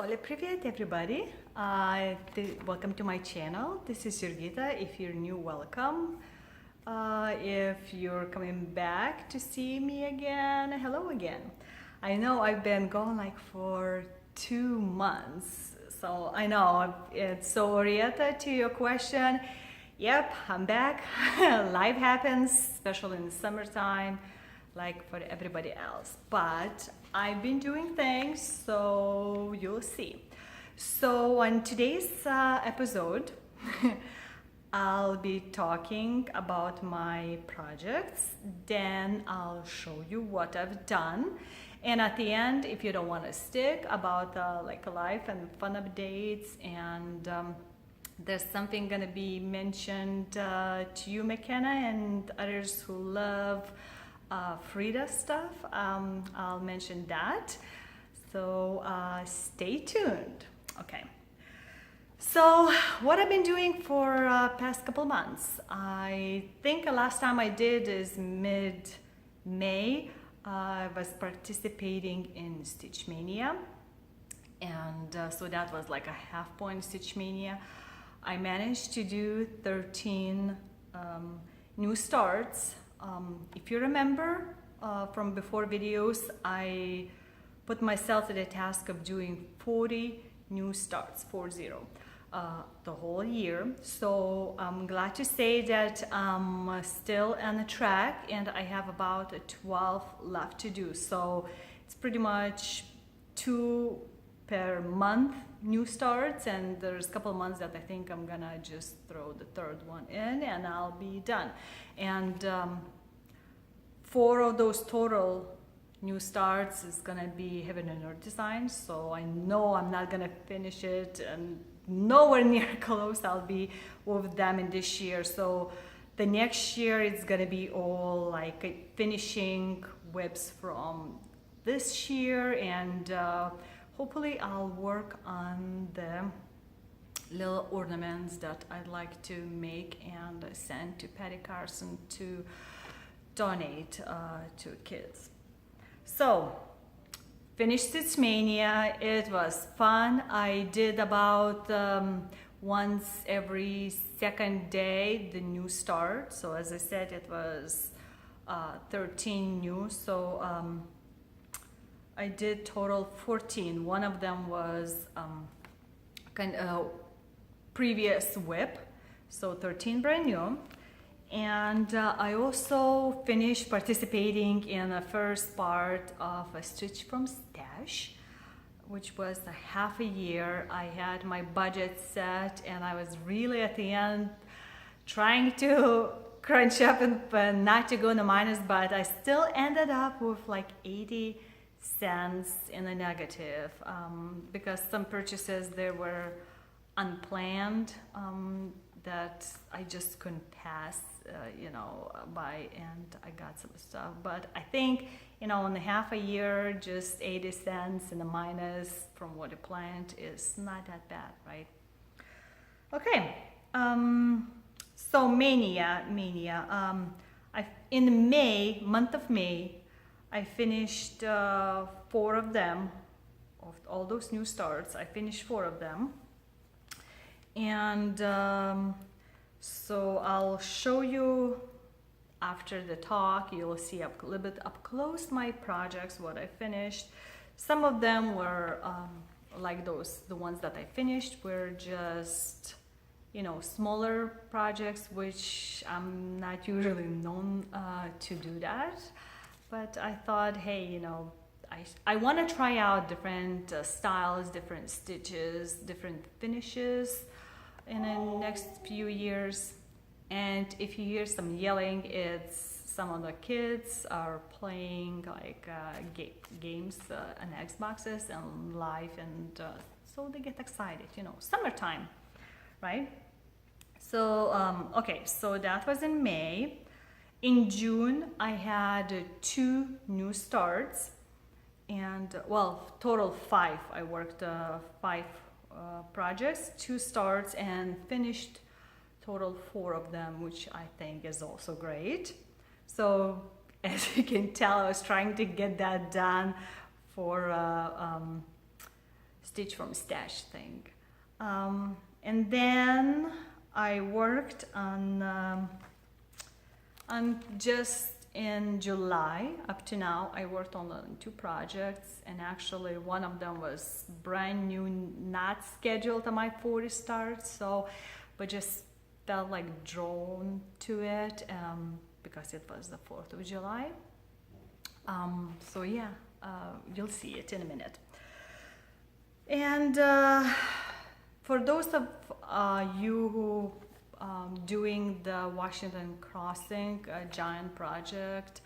Hola, привет everybody. Welcome to my channel. This is Jurgita. If you're new, welcome. If you're coming back to see me again, hello again. I know I've been gone like for 2 months, so I know it's so oriented to your question. Yep, I'm back. Life happens, especially in the summertime, like for everybody else. But I've been doing things, so you'll see. So on today's episode, I'll be talking about my projects. Then I'll show you what I've done. And at the end, if you don't want to stick, about like life and fun updates, and there's something gonna be mentioned to you, McKenna, and others who love Frida stuff. I'll mention that. So stay tuned. Okay. So what I've been doing for past couple months, I think the last time I did is mid-May. I was participating in Stitch Mania, and so that was like a half-point Stitch Mania. I managed to do 13 new starts. If you remember from before videos, I put myself to the task of doing 40 new starts, 40, the whole year. So I'm glad to say that I'm still on the track, and I have about 12 left to do. So it's pretty much 2 per month new starts, and there's a couple of months that I think I'm gonna just throw the third one in and I'll be done. And 4 of those total new starts is gonna be Heaven and Earth design, so I know I'm not gonna finish it, and nowhere near close I'll be with them in this year. So the next year it's gonna be all like finishing whips from this year, and hopefully I'll work on the little ornaments that I'd like to make and send to Patty Carson to donate to kids. So finished Stitch Mania. It was fun. I did about once every second day the new start. So as I said, it was 13 new. So I did total 14. One of them was kind of previous whip, so 13 brand new. And I also finished participating in the first part of a Stitch from Stash, which was a half a year. I had my budget set, and I was really at the end trying to crunch up and not to go in the minus, but I still ended up with like 80 cents in the negative because some purchases there were unplanned that I just couldn't pass by, and I got some stuff. But I think in the half a year, just 80 cents in the minus from what I planned is not that bad, right? Okay, so Mania. In the month of May, I finished 4 of them. Of all those new starts, I finished 4 of them. And so I'll show you after the talk. You'll see a little bit up close my projects, what I finished. Some of them were like the ones that I finished were just smaller projects, which I'm not usually known to do that. But I thought, hey, I want to try out different styles, different stitches, different finishes in the next few years. And if you hear some yelling, it's some of the kids are playing like games on Xboxes and live, and so they get excited, summertime, right? So okay, so that was in May. In June I had 2 new starts, and well, total 5. I worked 5 projects, 2 starts, and finished total 4 of them, which I think is also great. So as you can tell, I was trying to get that done for stitch from stash thing. And then I worked on just in July up to now. I worked on 2 projects, and actually one of them was brand new, not scheduled on my 40 start, so but just felt like drawn to it because it was the 4th of July. So yeah, you'll see it in a minute. And for those of you who doing the Washington Crossing giant project,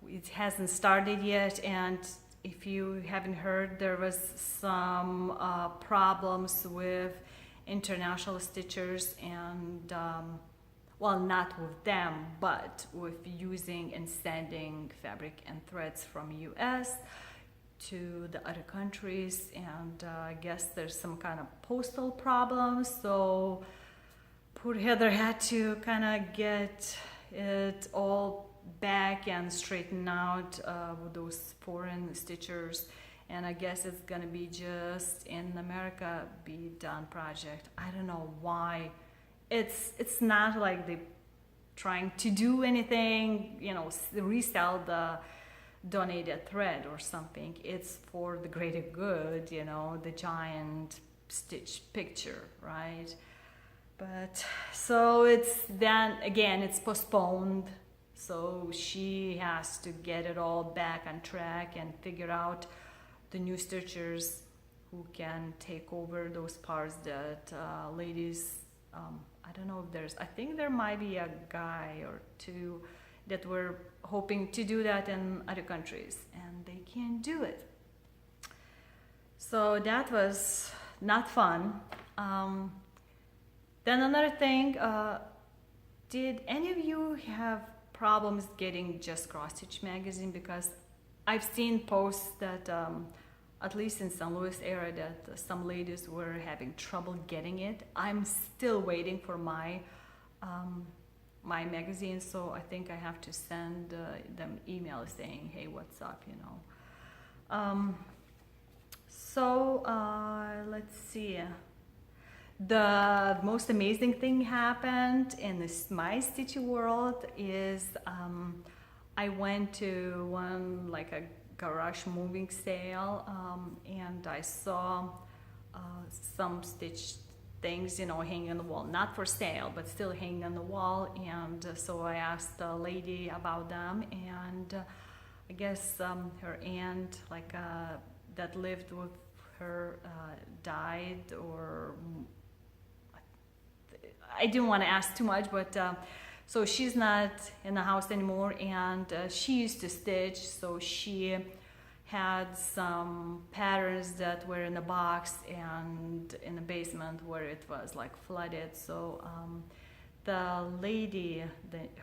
it hasn't started yet, and if you haven't heard, there was some problems with international stitchers and well, not with them, but with using and sending fabric and threads from US to the other countries, and I guess there's some kind of postal problems, so poor Heather had to kind of get it all back and straighten out with those foreign stitchers, and I guess it's gonna be just in America be done project. I don't know why. It's not like they trying to do anything, you know, resell the donated thread or something. It's for the greater good, you know, the giant stitch picture, right? But so it's then again, it's postponed, so she has to get it all back on track and figure out the new stitchers who can take over those parts that ladies, I don't know if there's, I think there might be a guy or 2 that were hoping to do that in other countries, and they can't do it. So that was not fun. Then another thing, did any of you have problems getting Just Cross Stitch magazine? Because I've seen posts that, at least in St. Louis area, that some ladies were having trouble getting it. I'm still waiting for my my magazine, so I think I have to send them email saying, hey, what's up, you know. So let's see. The most amazing thing happened in this my stitching world is I went to one, like a garage moving sale, and I saw some stitched things, you know, hanging on the wall, not for sale, but still hanging on the wall. And so I asked the lady about them, and I guess her aunt, like that lived with her, died, or I didn't want to ask too much, but so she's not in the house anymore, and she used to stitch, so she had some patterns that were in a box and in the basement where it was like flooded. So the lady,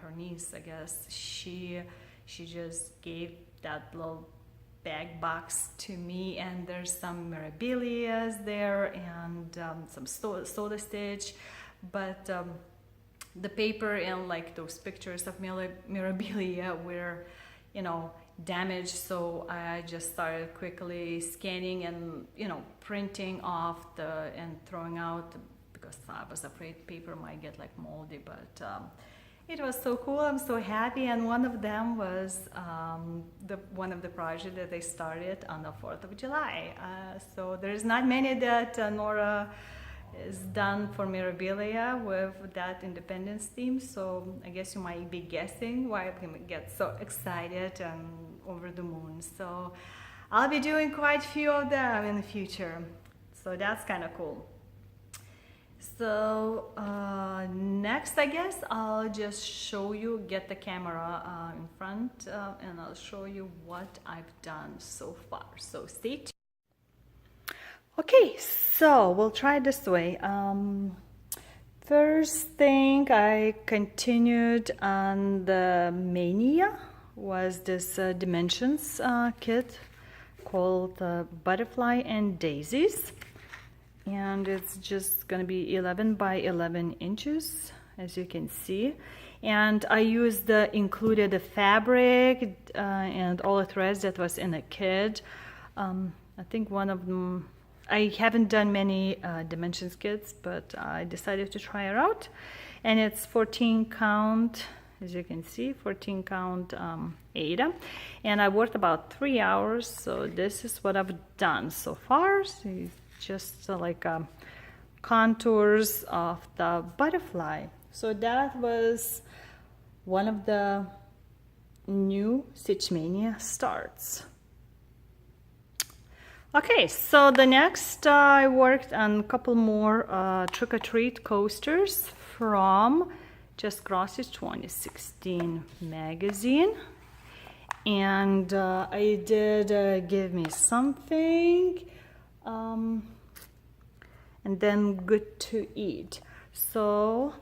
her niece, I guess, she just gave that little bag box to me, and there's some memorabilia there and some soda stitch, but the paper and like those pictures of memorabilia were, you know, damaged. So I just started quickly scanning and, you know, printing off and throwing out, because I was afraid paper might get like moldy. But it was so cool. I'm so happy. And one of them was one of the projects that they started on the 4th of July. So there's not many that Nora is done for memorabilia with that Independence theme. So I guess you might be guessing why I'm gonna get so excited and over the moon. So I'll be doing quite a few of them in the future. So that's kind of cool. So next, I guess I'll just show you, get the camera in front, and I'll show you what I've done so far. So stay tuned. Okay, so we'll try it this way. First thing I continued on the Maynia was this dimensions kit called Butterfly and Daisies. And it's just gonna be 11 by 11 inches, as you can see. And I used the included fabric and all the threads that was in the kit. I think one of them, I haven't done many dimensions kits, but I decided to try it out. And it's 14 count, as you can see, 14 count Aida. And I worked about 3 hours, so this is what I've done so far. So it's just like contours of the butterfly. So that was one of the new Stitch Mania starts. Okay, so the next I worked on a couple more Trick or Treat coasters from Just Cross's 2016 magazine. And I did Give Me Something, and then Good to Eat. So,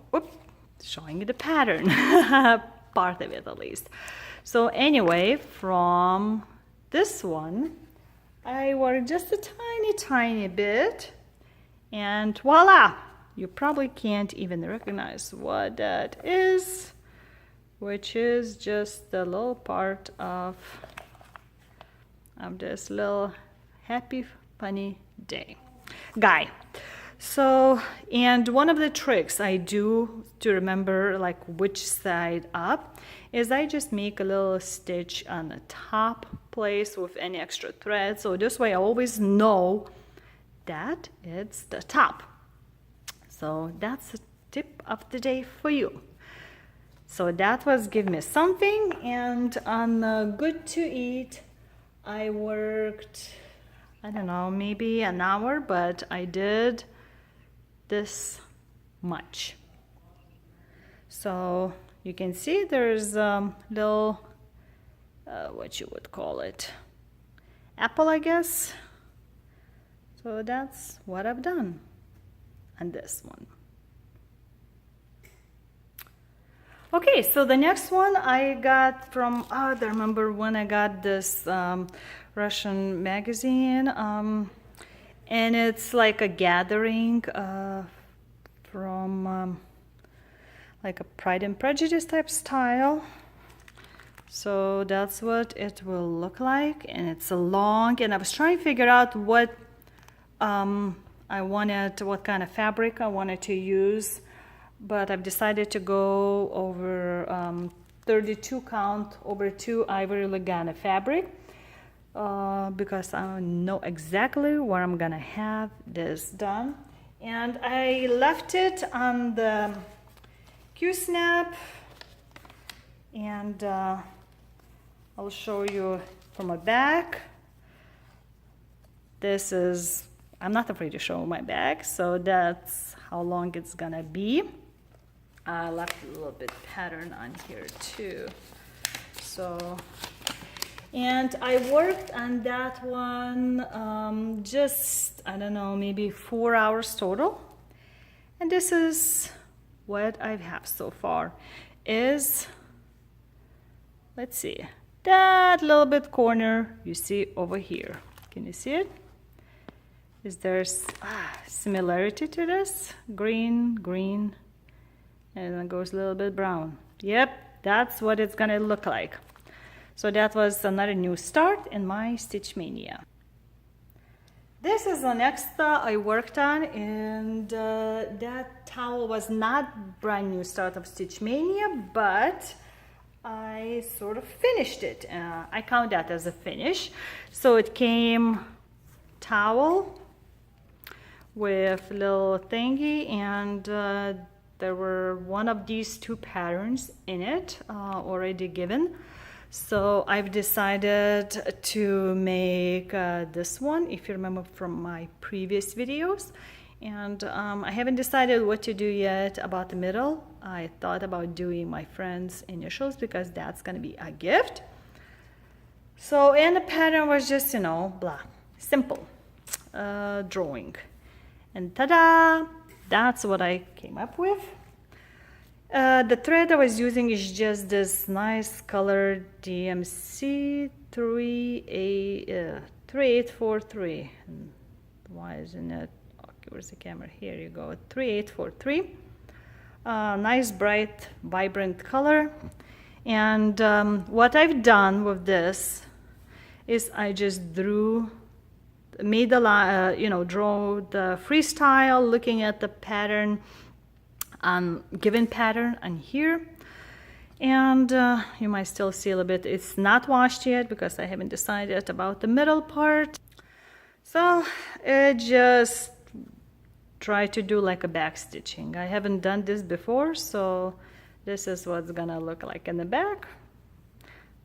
showing you the pattern, part of it at least. So anyway, from this one, I worked just a tiny bit, and voila! You probably can't even recognize what that is, which is just the little part of this little happy funny guy. So, and one of the tricks I do to remember like which side up is I just make a little stitch on the top place with any extra thread. So this way I always know that it's the top. So that's a tip of the day for you. So that was Give Me Something, and on Good to Eat, I worked, I don't know, maybe an hour, but I did this much. So you can see there's a little, what you would call it, apple, I guess. So that's what I've done on this one. Okay, so the next one I got from, I remember when I got this Russian magazine, and it's like a gathering from like a Pride and Prejudice type style. So that's what it will look like, and it's a long, and I was trying to figure out what I wanted, what kind of fabric I wanted to use, but I've decided to go over 32 count over 2 ivory Lugana fabric because I know exactly where I'm gonna have this done. And I left it on the Q-snap, and I'll show you from my back. This is, I'm not afraid to show my back, so that's how long it's gonna be. I left a little bit pattern on here too. So, and I worked on that one just, I don't know, maybe 4 hours total. And this is what I have so far is, let's see, that little bit corner you see over here. Can you see it? Is there similarity to this? Green, green, and then it goes a little bit brown. Yep, that's what it's gonna look like. So that was another new start in my Stitch Mania. This is the next I worked on, and that towel was not brand new start of Stitch Mania, but I sort of finished it. I count that as a finish. So it came towel with little thingy, and there were one of these 2 patterns in it already given. So I've decided to make this one, if you remember from my previous videos. And I haven't decided what to do yet about the middle. I thought about doing my friend's initials because that's gonna be a gift. So, and the pattern was just, you know, blah, simple drawing. And ta-da! That's what I came up with. The thread I was using is just this nice colored DMC 3843. Why isn't it? Okay, where's the camera? Here you go. 3843. Nice, bright, vibrant color. And what I've done with this is I just drew made the line, draw the freestyle, looking at the pattern, given pattern on here. And you might still see a little bit, it's not washed yet because I haven't decided about the middle part. So it just try to do like a back stitching. I haven't done this before, so this is what's gonna look like in the back.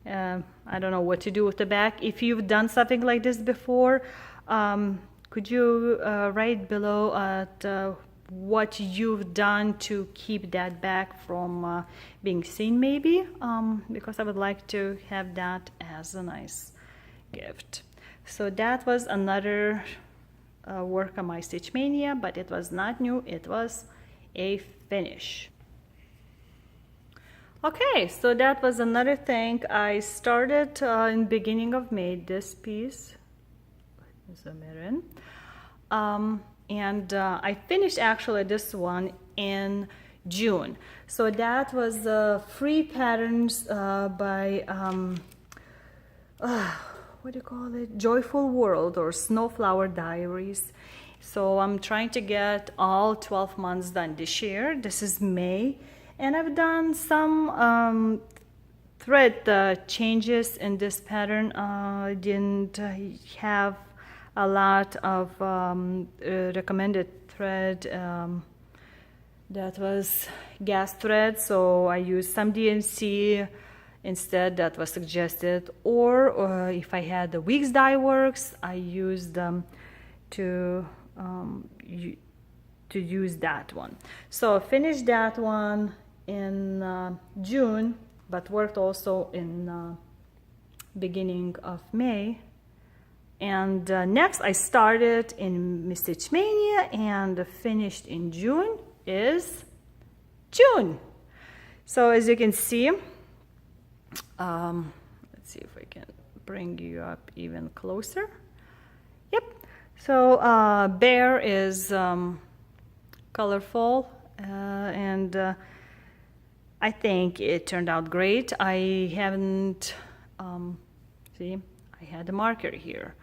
I don't know what to do with the back. If you've done something like this before, could you write below at what you've done to keep that back from being seen, maybe, because I would like to have that as a nice gift. So that was another work on my Stitch Mania, but it was not new, it was a finish. Okay, so that was another thing. I started in beginning of May, this piece, zoom it in. And I finished actually this one in June. So that was the free patterns by what do you call it? Joyful World or Snowflower Diaries. So I'm trying to get all 12 months done this year. This is May, and I've done some thread changes in this pattern. I didn't have a lot of recommended thread that was gas thread, so I used some DMC instead that was suggested, or if I had the Weeks Dye Works, I used them to use that one. So I finished that one in June, but worked also in beginning of May. And next I started in Stitch Mania and finished in June is June. So as you can see, let's see if I can bring you up even closer. Yep. So Bear is colorful and I think it turned out great. I haven't, see, I had a marker here.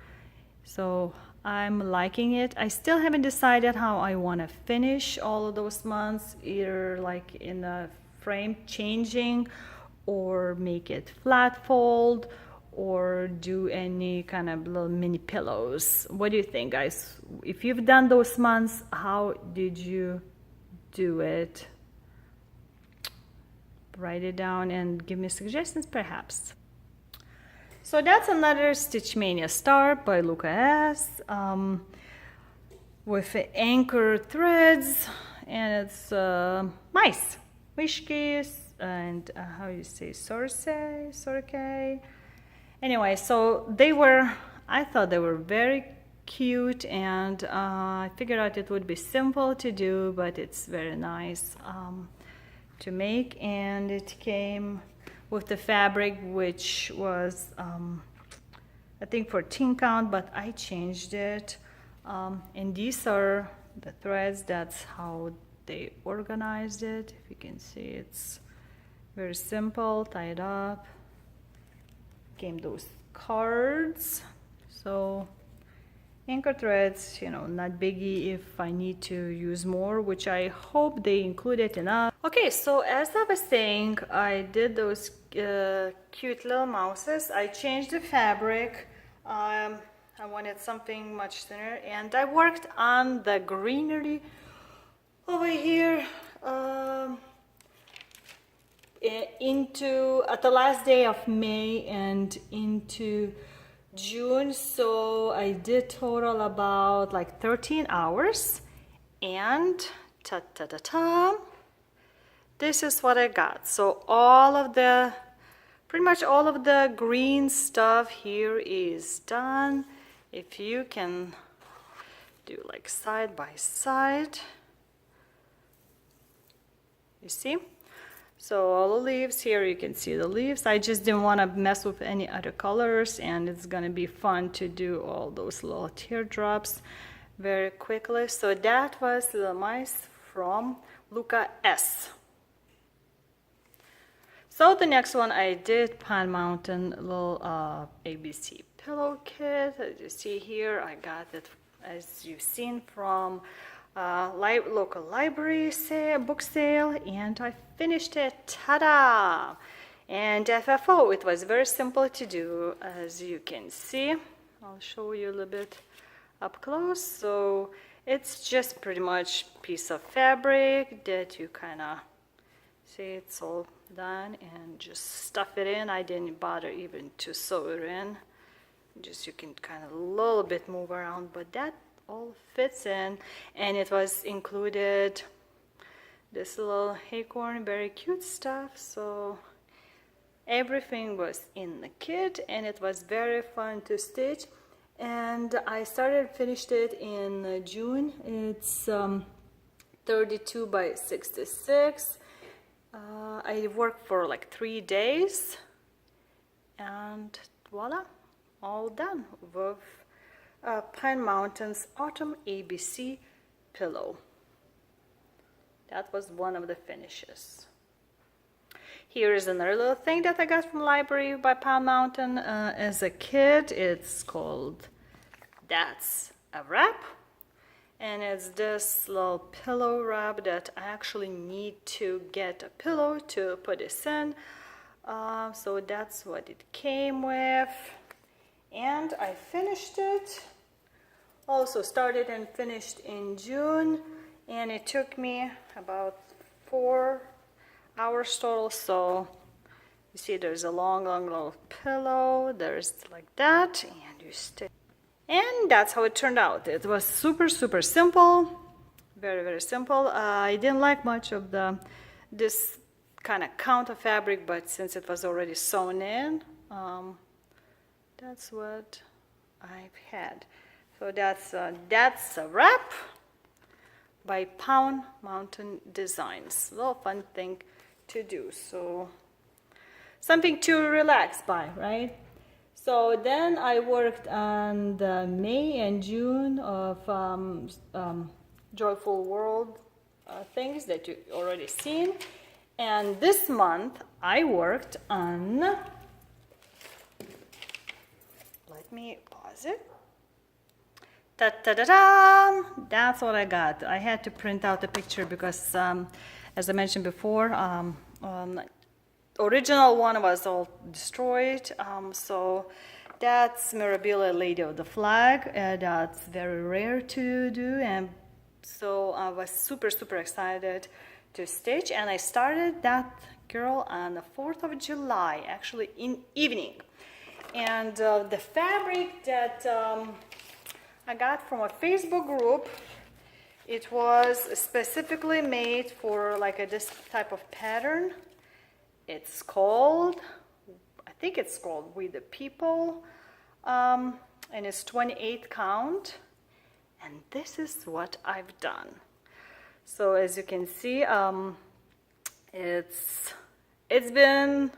So I'm liking it. I still haven't decided how I want to finish all of those months, either like in a frame changing or make it flat fold or do any kind of little mini pillows. What do you think, guys? If you've done those months, how did you do it? Write it down and give me suggestions perhaps. So that's another Stitch Mania start by Luca S. With anchor threads, and it's mice, wishkies, and how you say sorke. Anyway, so they were, I thought they were very cute, and I figured out it would be simple to do, but it's very nice to make, and it came with the fabric, which was I think 14 count, but I changed it. And these are the threads. That's how they organized it. If you can see, it's very simple, tied up. Came those cards. So anchor threads, you know, not biggie if I need to use more, which I hope they included enough. Okay, so as I was saying, I did those cute little mouses. I changed the fabric. I wanted something much thinner, and I worked on the greenery over here at the last day of May and into June. So I did total about like 13 hours, and ta-ta-ta-ta, this is what I got. So all of the, pretty much all of the green stuff here is done. If you can do like side by side, you see? So all the leaves here, you can see the leaves. I just didn't want to mess with any other colors, and it's gonna be fun to do all those little teardrops very quickly. So that was Little Mice from Luca S. So the next one I did Pine Mountain little ABC pillow kit. As you see here, I got it, as you've seen, from local library book sale, and I finished it. Ta-da! And FFO, it was very simple to do, as you can see. I'll show you a little bit up close. So it's just pretty much piece of fabric that you kind of see it's all done, and just stuff it in. I didn't bother even to sew it in. Just you can kind of a little bit move around, but that all fits in. And it was included this little acorn, very cute stuff. So everything was in the kit, and it was very fun to stitch. And I finished it in June. It's 32 by 66. I worked for like 3 days, and voila, all done with Pine Mountain's Autumn ABC pillow. That was one of the finishes. Here is another little thing that I got from library by Pine Mountain as a kid. It's called That's a Wrap. And it's this little pillow wrap that I actually need to get a pillow to put this in. So that's what it came with. And I finished it. Also started and finished in June. And it took me about 4 hours total. So you see there's a long little pillow. There's like that. And you stick. And that's how it turned out. It was super simple, very simple. I didn't like much of this kind of count of fabric, but since it was already sewn in, that's what I've had. So that's a wrap by Pine Mountain Designs. A little fun thing to do. So something to relax by, right? So then I worked on the May and June of Joyful World things that you already seen. And this month I worked on, let me pause it. Ta-da-da-da! That's what I got. I had to print out the picture because, as I mentioned before, original one was all destroyed, so that's Mirabilia Lady of the Flag. That's very rare to do, and so I was super excited to stitch, and I started that girl on the 4th of July, actually in evening. And the fabric that I got from a Facebook group, it was specifically made for like this type of pattern. It's called, I think it's called We the People, and it's 28 count, and this is what I've done. So as you can see, it's been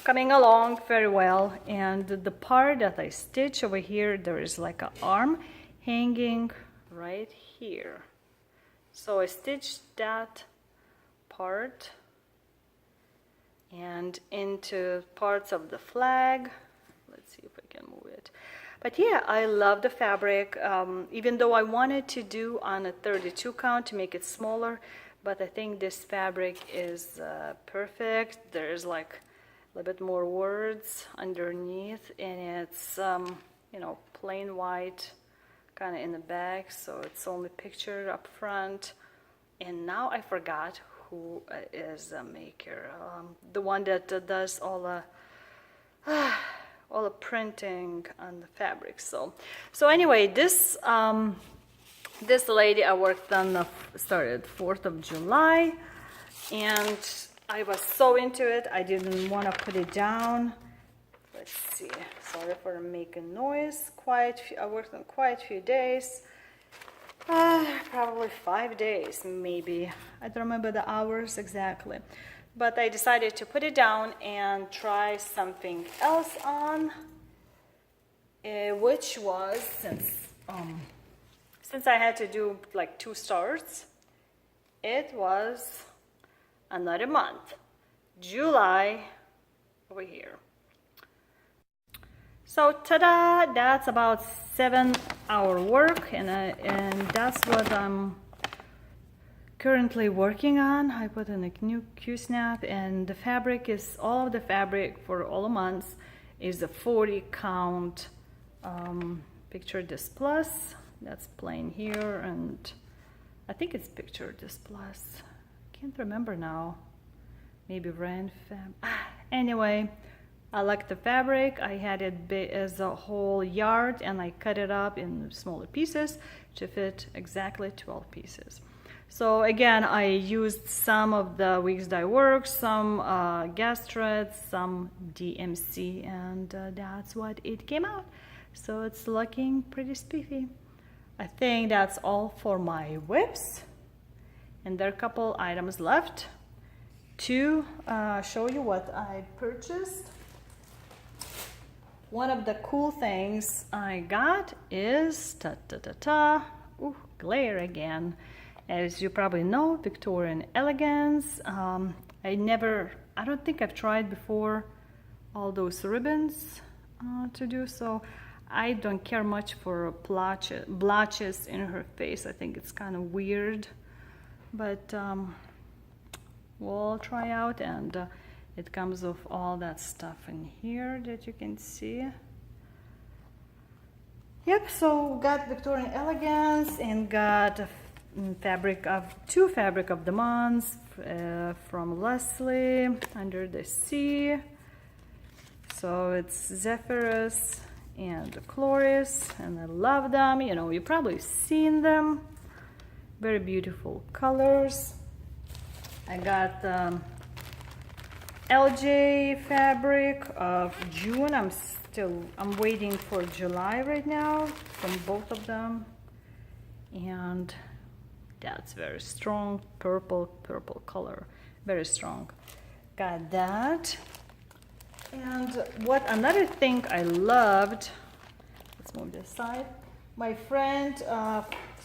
coming along very well, and the part that I stitch over here, there is like an arm hanging right here. So I stitched that part and into parts of the flag. Let's see if I can move it. But yeah, I love the fabric, even though I wanted to do on a 32 count to make it smaller, but I think this fabric is perfect. There's like a little bit more words underneath, and it's you know, plain white kind of in the back, so it's only pictured up front. And now I forgot who is the maker, the one that does all the printing on the fabric. So anyway, this lady I worked on started 4th of July, and I was so into it I didn't want to put it down. Let's see, sorry for making noise. I worked on quite a few days. Probably 5 days, maybe. I don't remember the hours exactly. But I decided to put it down and try something else on, which was, since I had to do like 2 starts, it was another month, July, over here. So ta-da, that's about 7-hour work, and that's what I'm currently working on. I put in a new Q-snap, and the fabric is, all of the fabric for all the months is a 40 count. Picture this plus, that's plain here, and I think it's picture this plus. Can't remember now. Maybe Rand Fab. Anyway, I like the fabric. I had it as a whole yard, and I cut it up in smaller pieces to fit exactly 12 pieces. So again, I used some of the Weeks Dye Works, some gas threads, some DMC, and that's what it came out. So it's looking pretty spiffy. I think that's all for my whips, and there are a couple items left to show you what I purchased. One of the cool things I got is glare again. As you probably know, Victorian Elegance. I don't think I've tried before all those ribbons to do so. I don't care much for blotches in her face. I think it's kind of weird, but we'll try out, and it comes with all that stuff in here that you can see. Yep, so got Victorian Elegance and got two fabric of the months from Leslie, Under the Sea. So it's Zephyrus and Chloris, and I love them. You know, you've probably seen them. Very beautiful colors. I got LJ fabric of June. I'm waiting for July right now from both of them, and that's very strong purple color, very strong. Got that. And another thing I loved, let's move this side. My friend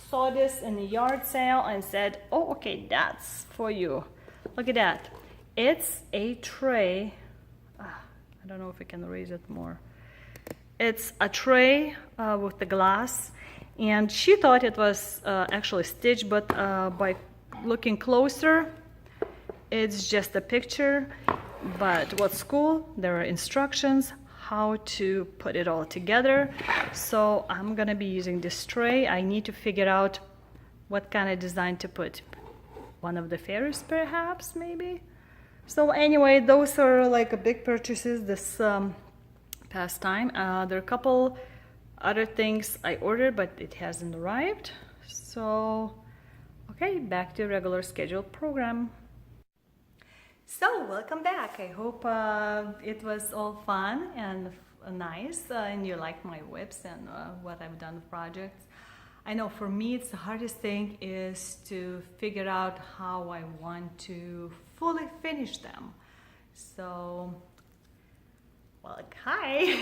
saw this in the yard sale and said, oh, okay, that's for you. Look at that. It's a tray. I don't know if I can raise it more. It's a tray with the glass, and she thought it was actually stitched, but by looking closer, it's just a picture. But what's cool, there are instructions how to put it all together. So I'm gonna be using this tray. I need to figure out what kind of design to put. One of the fairies, perhaps, maybe. So anyway, those are like a big purchases this past time. There are a couple other things I ordered, but it hasn't arrived. So, okay, back to regular scheduled program. So, welcome back. I hope it was all fun and nice, and you like my whips and what I've done projects. I know for me, it's the hardest thing is to figure out how I want to fully finish them. So, well, hi!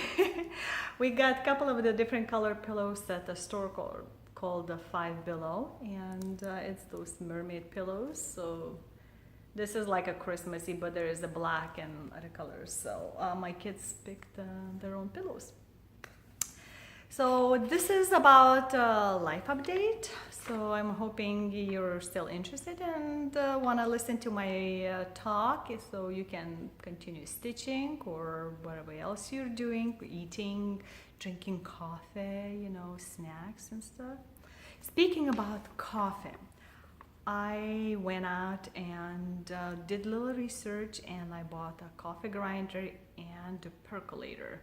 We got a couple of the different color pillows at the store called the Five Below, and it's those mermaid pillows. So this is like a Christmassy, but there is a black and other colors. So my kids picked their own pillows. So this is about life update. So I'm hoping you're still interested and want to listen to my talk, so you can continue stitching or whatever else you're doing, eating, drinking coffee, you know, snacks and stuff. Speaking about coffee, I went out and did a little research, and I bought a coffee grinder and a percolator.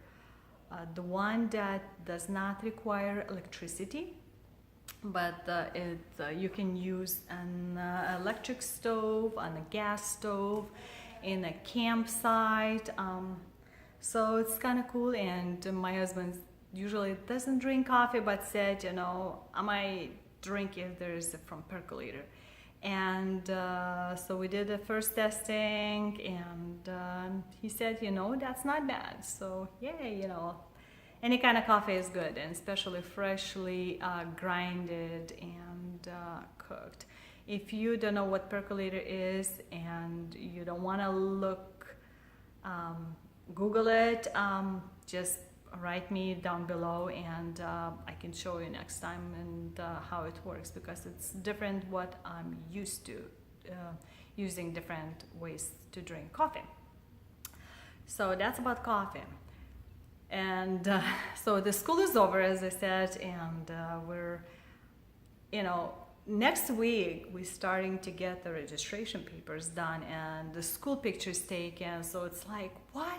The one that does not require electricity, but you can use an electric stove, on a gas stove, in a campsite. So it's kind of cool. And my husband usually doesn't drink coffee, but said, you know, I might drink if there is from percolator. And so we did the first testing, and he said, you know, that's not bad. So yay, you know, any kind of coffee is good, and especially freshly grinded and cooked. If you don't know what percolator is and you don't want to look, Google it. Just write me down below, and I can show you next time and how it works, because it's different what I'm used to, using different ways to drink coffee. So that's about coffee. And so the school is over, as I said, and we're, next week we're starting to get the registration papers done and the school pictures taken. So it's like, what,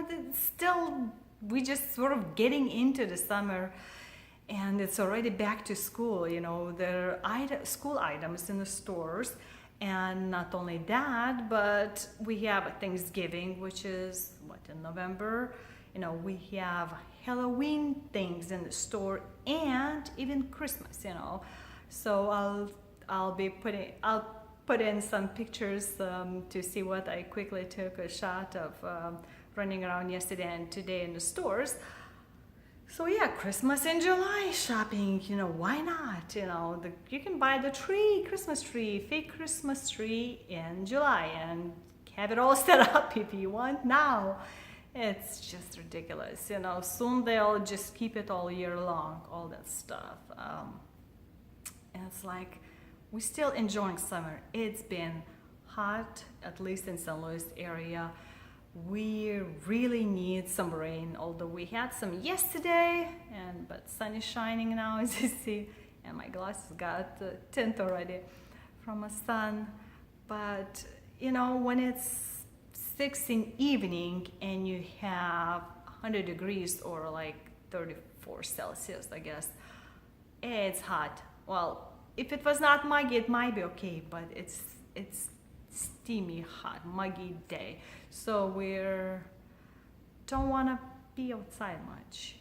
it's still, we just sort of getting into the summer, and it's already back to school. There are school items in the stores, and not only that, but we have Thanksgiving, which is in November. We have Halloween things in the store, and even Christmas. So I'll put in some pictures to see what I quickly took a shot of running around yesterday and today in the stores. So yeah, Christmas in July shopping, why not? You can buy the Christmas tree, fake Christmas tree in July, and have it all set up if you want now. It's just ridiculous, soon they'll just keep it all year long, all that stuff. And it's like, we're still enjoying summer. It's been hot, at least in St. Louis area. We really need some rain, although we had some yesterday, but sun is shining now, as you see, and my glasses got tint already from the sun. But when it's 6 in evening and you have 100 degrees or like 34 Celsius, I guess, it's hot. Well, if it was not muggy, it might be okay, but it's steamy, hot, muggy day. So we don't want to be outside much,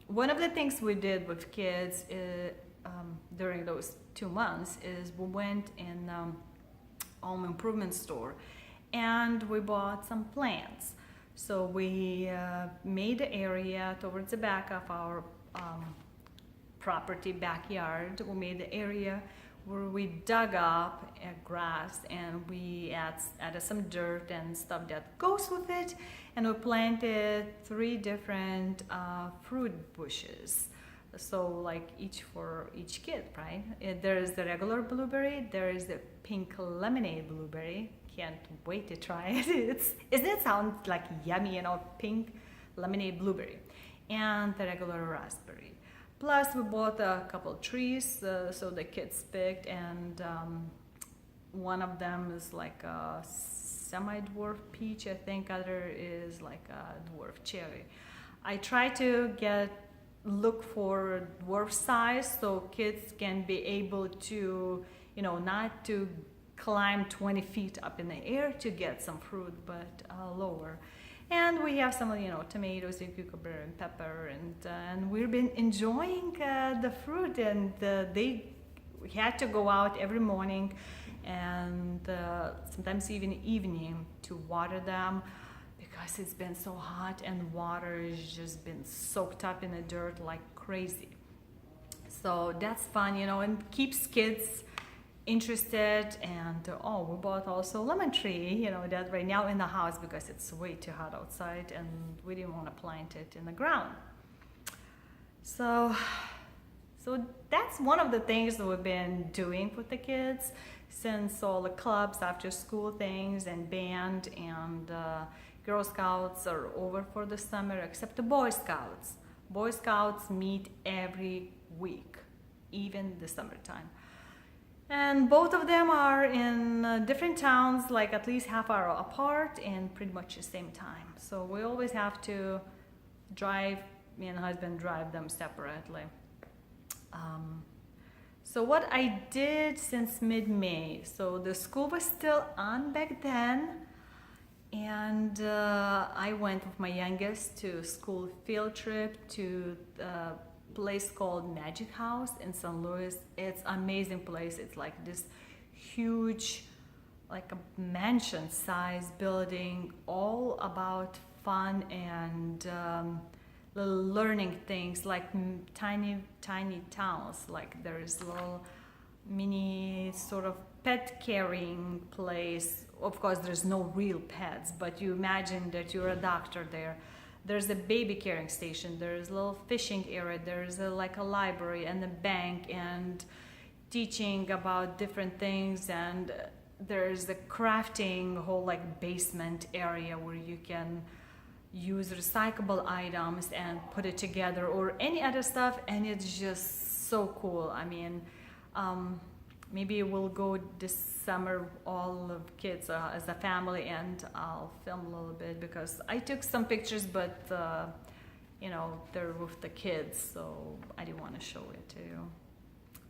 One of the things we did with kids during those 2 months is we went in home improvement store and we bought some plants. So we made the area towards the back of our property backyard. We made the area where we dug up grass, and we added some dirt and stuff that goes with it, and we planted 3 different fruit bushes. So like each for each kid, right? There is the regular blueberry, there is the pink lemonade blueberry. Can't wait to try it. Doesn't it sound like yummy, pink lemonade blueberry, and the regular raspberry. Plus we bought a couple trees, so the kids picked, and one of them is like a semi-dwarf peach, I think. Other is like a dwarf cherry. I try to look for dwarf size so kids can be able to, not to climb 20 feet up in the air to get some fruit, but lower. And we have some, tomatoes and cucumber and pepper, and we've been enjoying the fruit. And we had to go out every morning and sometimes even evening to water them, because it's been so hot and water has just been soaked up in the dirt like crazy. So that's fun, and keeps kids interested. And we bought also lemon tree, that right now in the house because it's way too hot outside and we didn't want to plant it in the ground. So that's one of the things that we've been doing with the kids since all the clubs, after school things, and band and Girl Scouts are over for the summer, except the Boy Scouts. Boy Scouts meet every week, even the summertime. And both of them are in different towns, like at least half hour apart, and pretty much the same time. So we always have to drive, me and husband drive them separately. So what I did since mid-May, so the school was still on back then, and I went with my youngest to school field trip to place called Magic House in St. Louis. It's an amazing place. It's like this huge, like a mansion size building, all about fun and little learning things, like tiny towns. Like there is little mini sort of pet carrying place. Of course there's no real pets, but you imagine that you're a doctor there. there's a baby carrying station, there's a little fishing area, there's like a library and a bank and teaching about different things, and there's the crafting whole like basement area where you can use recyclable items and put it together or any other stuff, and it's just so cool. I mean, maybe we'll go this summer, all of kids as a family, and I'll film a little bit because I took some pictures, but you know, they're with the kids, so I didn't want to show it to you.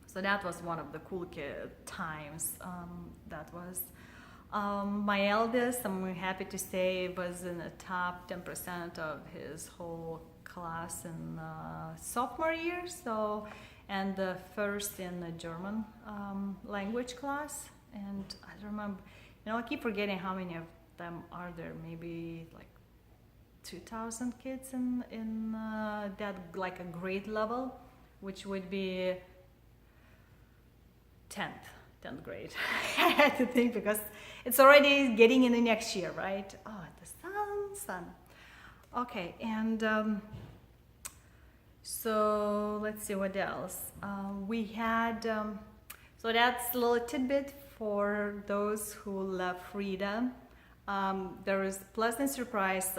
So that was one of the cool times. That was my eldest, I'm happy to say, was in the top 10% of his whole class in sophomore year. So, and the first in the German language class. And I don't remember, you know, I keep forgetting how many of them are there. Maybe like 2,000 kids in that like a grade level, which would be 10th grade. I had to think because it's already getting in the next year, right? Oh, the sun. Okay, and so let's see what else. We had, so that's a little tidbit for those who love freedom. There was a pleasant surprise.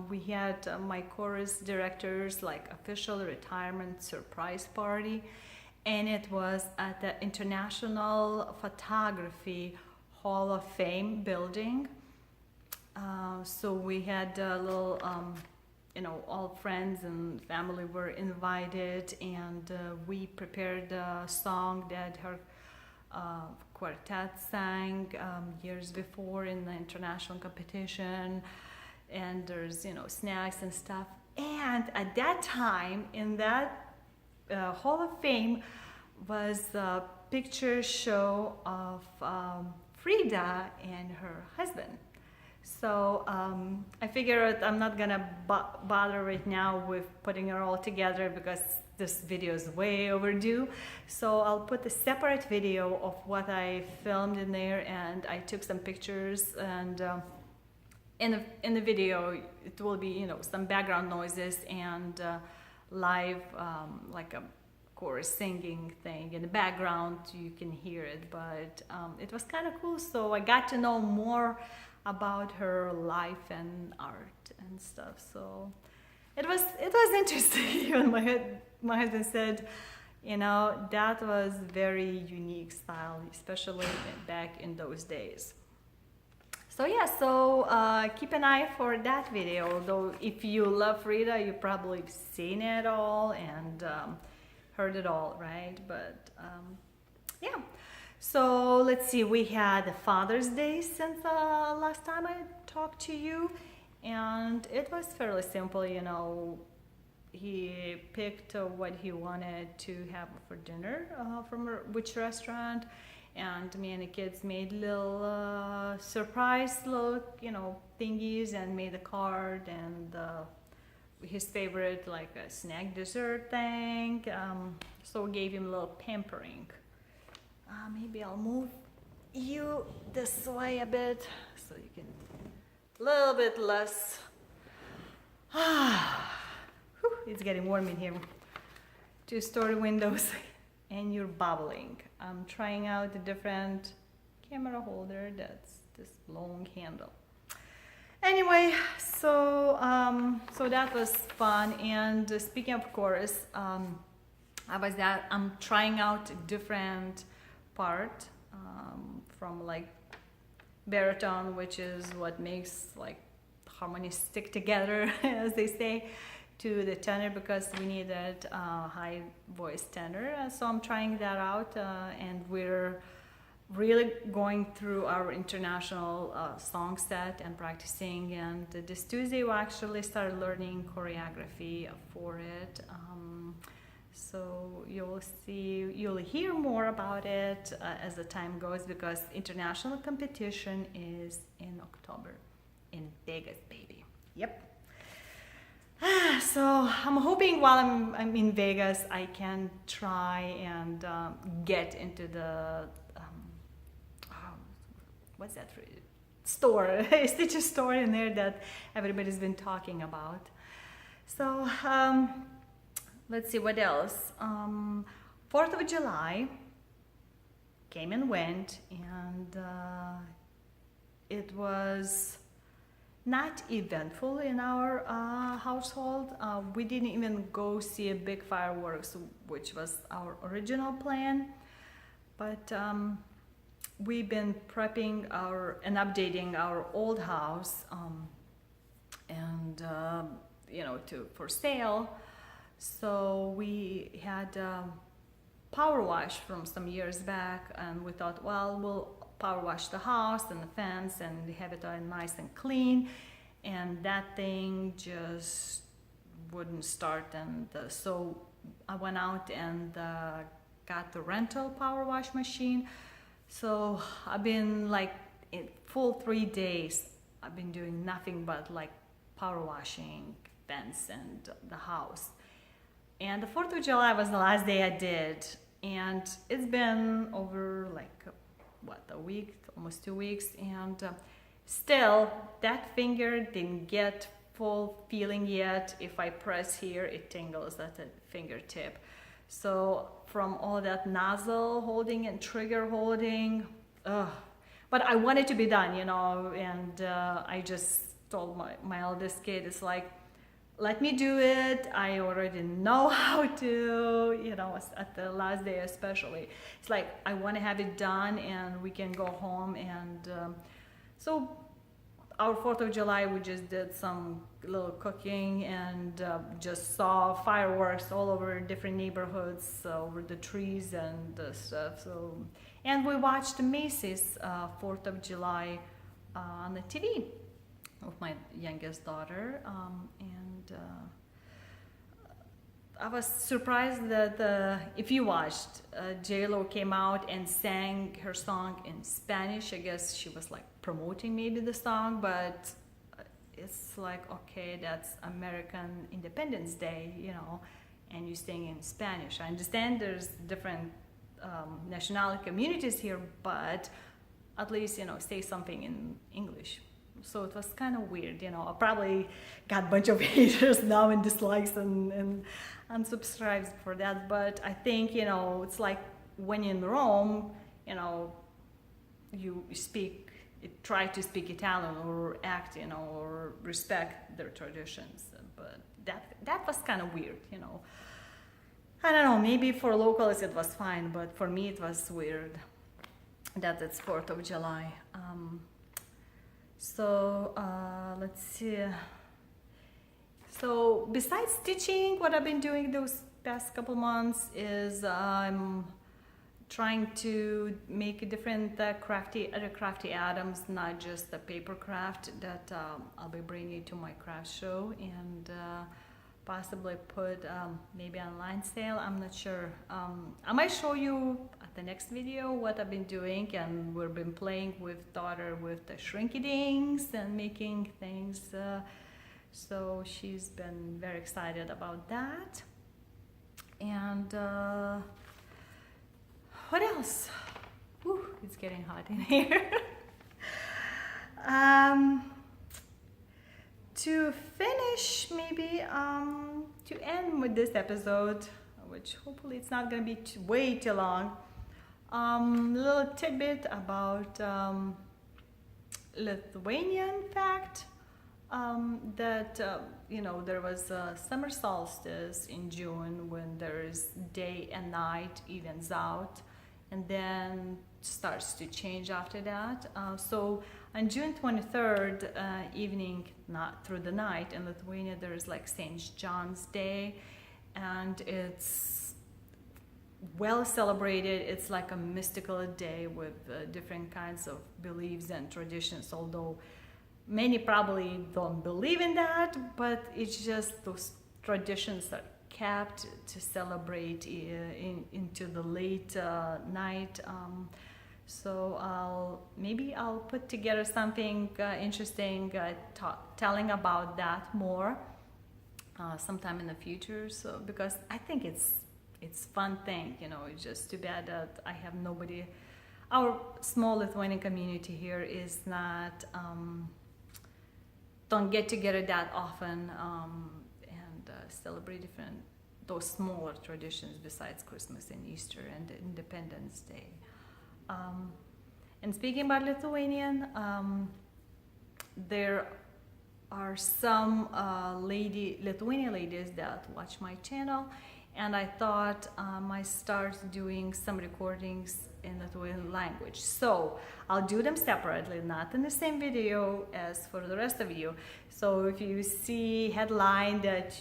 We had my chorus director's like official retirement surprise party, and it was at the International Photography Hall of Fame building. So we had a little, you know, all friends and family were invited, and we prepared a song that her quartet sang years before in the international competition, and there's, you know, snacks and stuff. And at that time in that Hall of Fame was a picture show of Frida and her husband. So I figured I'm not gonna bother right now with putting it all together because this video is way overdue. So I'll put a separate video of what I filmed in there, and I took some pictures, and in the video it will be, you know, some background noises and live like a chorus singing thing in the background. You can hear it, but it was kind of cool. So I got to know more about her life and art and stuff. So it was interesting. Even my husband said, you know, that was very unique style, especially back in those days. So yeah, so keep an eye for that video. Although if you love Frida, you probably seen it all and heard it all, right? But yeah. So let's see, we had Father's Day since last time I talked to you, and it was fairly simple, you know. He picked what he wanted to have for dinner from which restaurant, and me and the kids made little surprise little, you know, thingies, and made a card and his favorite like a snack dessert thing. So we gave him a little pampering. Maybe I'll move you this way a bit so you can a little bit less. It's getting warm in here. 2-story windows and you're bubbling. I'm trying out a different camera holder that's this long handle. Anyway, so so that was fun. And speaking of chorus, I'm trying out a different part from like baritone, which is what makes like harmonies stick together, as they say, to the tenor, because we needed high voice tenor. So I'm trying that out, and we're really going through our international song set and practicing. And this Tuesday we actually started learning choreography for it. So you'll hear more about it as the time goes, because international competition is in October in Vegas, baby. Yep. So I'm hoping while I'm in Vegas, I can try and get into the what's that store, Stitches store in there that everybody's been talking about. So let's see what else. 4th of July came and went, and it was not eventful in our household. We didn't even go see a big fireworks, which was our original plan. But we've been prepping and updating our old house, and for sale. So we had power wash from some years back, and we thought, well, we'll power wash the house and the fence and have it all nice and clean, and that thing just wouldn't start. And so I went out and got the rental power wash machine. So I've been like in full 3 days, I've been doing nothing but like power washing fence and the house. And the 4th of July was the last day I did, and it's been over like a week, almost 2 weeks, and still that finger didn't get full feeling yet. If I press here, it tingles at the fingertip. So from all that nozzle holding and trigger holding, but I want it to be done, and I just told my eldest kid, it's like, let me do it. I already know how to, at the last day especially. It's like, I want to have it done and we can go home. And so our 4th of July, we just did some little cooking and just saw fireworks all over different neighborhoods, over the trees and stuff. So, and we watched Macy's 4th of July on the TV with my youngest daughter, and I was surprised that if you watched, J-Lo came out and sang her song in Spanish. I guess she was like promoting maybe the song, but it's like, okay, that's American Independence Day, and you sing in Spanish. I understand there's different nationality communities here, but at least, say something in English. So it was kind of weird, I probably got a bunch of haters now and dislikes and unsubscribes for that. But I think, it's like when you're in Rome, you try to speak Italian or act, or respect their traditions. But that was kind of weird, I don't know, maybe for locals it was fine, but for me it was weird that it's 4th of July. So let's see. So besides stitching, what I've been doing those past couple months is I'm trying to make different other crafty items, not just the paper craft that I'll be bringing to my craft show, and possibly put maybe online sale. I'm not sure. I might show you at the next video what I've been doing, and we've been playing with daughter with the shrinky-dings and making things. So she's been very excited about that. And what else? Whew, it's getting hot in here. To finish, maybe to end with this episode, which hopefully it's not going to be way too long, a little tidbit about Lithuanian fact, that there was a summer solstice in June when there's day and night evens out, and then starts to change after that. So on June 23rd evening, not through the night, in Lithuania there is like St. John's Day, and it's well celebrated. It's like a mystical day with different kinds of beliefs and traditions, although many probably don't believe in that, but it's just those traditions are kept to celebrate into the late night. So maybe I'll put together something interesting, telling about that more sometime in the future. So because I think it's fun thing, it's just too bad that I have nobody. Our small Lithuanian community here is not don't get together that often, and celebrate different, those smaller traditions besides Christmas and Easter and Independence Day. And speaking about Lithuanian, there are some Lithuanian ladies that watch my channel, and I thought I might start doing some recordings in Lithuanian language. So I'll do them separately, not in the same video as for the rest of you. So if you see headline that,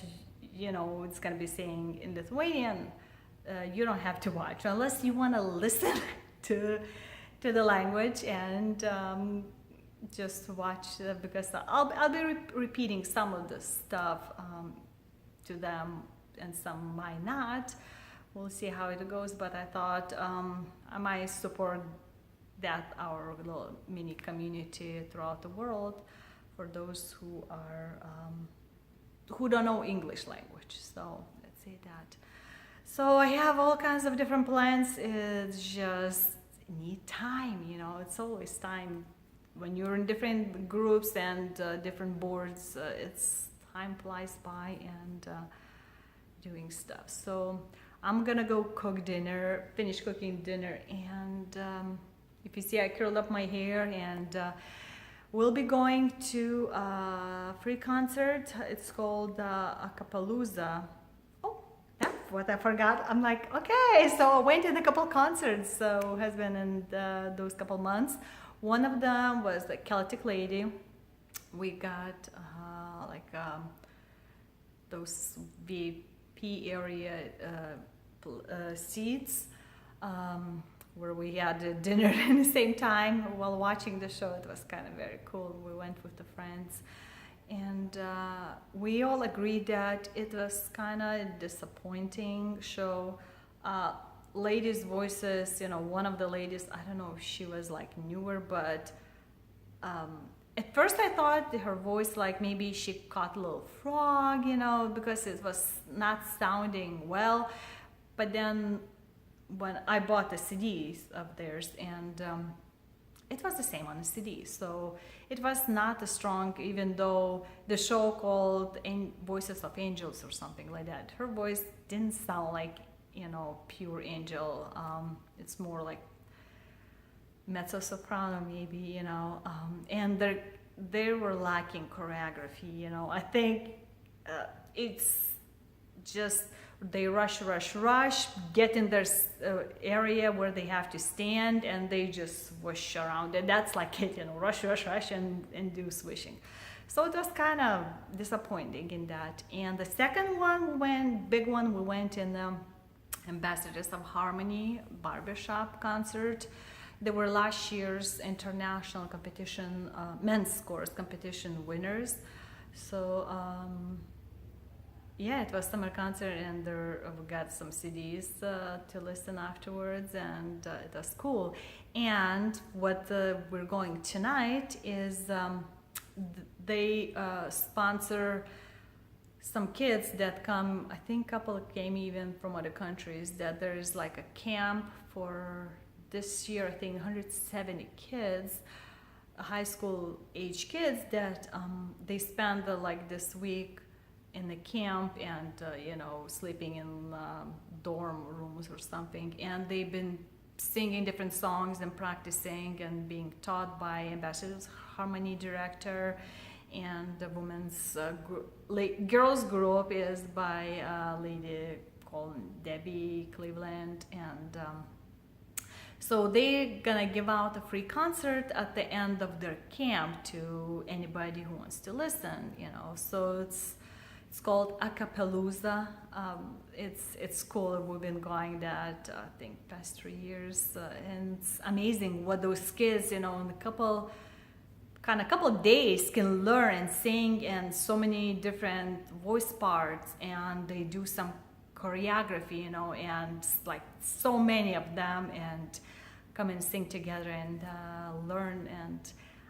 you know, it's gonna be saying in Lithuanian, you don't have to watch unless you want to listen to the language and just watch, because I'll be repeating some of the stuff to them, and some might not. We'll see how it goes, but I thought I might support that, our little mini community throughout the world, for those who are who don't know English language. So let's say that. So I have all kinds of different plans. It's just need time, you know. It's always time when you're in different groups and different boards. It's time flies by, and doing stuff. So I'm gonna go cook dinner, finish cooking dinner, and if you see, I curled up my hair, and we'll be going to a free concert. It's called Acapalooza. Oh, that's what I forgot. I'm like, okay, so I went in a couple concerts, so has been in those couple months. One of them was the Celtic Lady. We got those VIP area seats, where we had dinner at the same time while watching the show. It was kind of very cool. We went with the friends, and we all agreed that it was kind of a disappointing show. Ladies' voices, you know, one of the ladies, I don't know if she was like newer, but at first I thought her voice, like maybe she caught a little frog, you know, because it was not sounding well. But then when I bought the CDs of theirs, and it was the same on the CD, so it was not as strong, even though the show called Voices of Angels or something like that. Her voice didn't sound like, you know, pure angel. It's more like mezzo-soprano maybe, you know, and they were lacking choreography, you know. I think it's just they rush, get in their area where they have to stand, and they just swish around, and that's like it, you know, rush, and do swishing. So it was kind of disappointing in that. And the second one, big one, we went in Ambassadors of Harmony barbershop concert. They were last year's international competition, men's chorus competition winners. So yeah, it was summer concert, and we got some CDs to listen afterwards, and it was cool. And what we're going tonight is they sponsor some kids that come. I think a couple came even from other countries. That there is like a camp for this year. I think 170 kids, high school age kids, that they spend like this week in the camp, and you know, sleeping in dorm rooms or something. And they've been singing different songs and practicing and being taught by Ambassadors Harmony director. And the women's girls group is by a lady called Debbie Cleveland, and so they're gonna give out a free concert at the end of their camp to anybody who wants to listen, you know. So it's called Acapalooza. It's cool. We've been going that I think past 3 years, and it's amazing what those kids, you know, in a couple of days can learn and sing, and so many different voice parts, and they do some choreography, you know, and like so many of them, and come and sing together and learn. And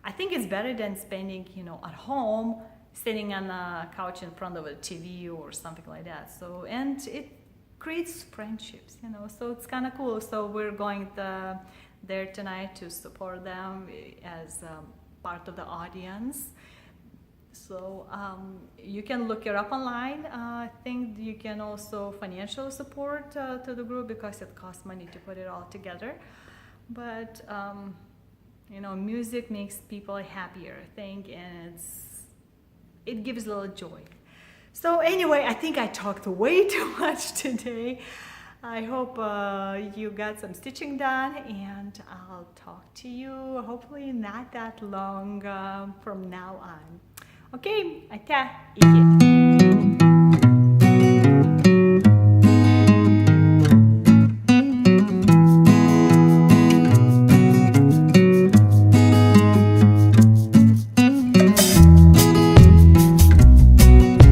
I think it's better than spending, you know, at home, sitting on a couch in front of a TV or something like that. So, and it creates friendships, you know, so it's kind of cool. So we're going there tonight to support them as part of the audience. So you can look it up online. I think you can also financial support to the group because it costs money to put it all together. But you know, music makes people happier, I think, and it gives a little joy. So anyway, I think I talked way too much today. I hope you got some stitching done, and I'll talk to you hopefully not that long from now on. Окей, аття, іки.